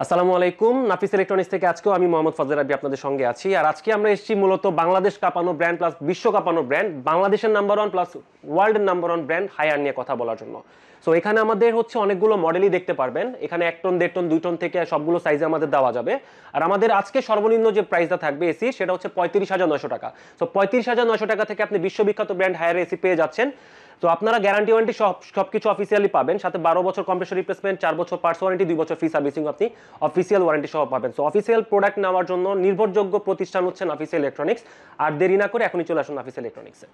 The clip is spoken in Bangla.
আসসালামু আলাইকুম। নাফিস ইলেকট্রনিক্স থেকে আজকেও আমি মোহাম্মদ ফজলে রাব্বি আপনাদের সঙ্গে আছি। আর আজকে আমরা এসেছি মূলত বাংলাদেশ কাঁপানো ব্র্যান্ড প্লাস বিশ্ব কাঁপানো ব্র্যান্ড, বাংলাদেশের নাম্বার ওয়ান প্লাস ওয়ার্ল্ডের নাম্বার ওয়ান ব্র্যান্ড হায়ার নিয়ে কথা বলার জন্য। সো এখানে আমাদের হচ্ছে অনেকগুলো মডেলই দেখতে পারবেন। এখানে 1 টন 1.5 টন 2 টন থেকে সবগুলো সাইজে আমাদের দেওয়া যাবে। আর আমাদের আজকে সর্বনিম্ন যে প্রাইসটা থাকবে এসি, সেটা হচ্ছে 35,900 টাকা। সো 35,900 টাকা থেকে আপনি বিশ্ববিখ্যাত ব্র্যান্ড হায়ার এসি পেয়ে যাচ্ছেন। তো আপনারা গ্যারান্টি ওয়ারেন্টি সবকিছু অফিসিয়ালি পাবেন, সাথে 12 বছর কম্প্রেসর রিপ্লেসমেন্ট, 4 বছর পার্টস ওয়ারেন্টি, 2 বছর ফ্রি সার্ভিসিং আপনি অফিসিয়াল ওয়ারেন্টি সহ পাবেন। সো অফিসিয়াল প্রোডাক্ট নেওয়ার জন্য নির্ভরযোগ্য প্রতিষ্ঠান হচ্ছে নাফিস ইলেকট্রনিক্স। আর দেরি না করে এখনই চলে আসুন নাফিস ইলেকট্রনিক্সে।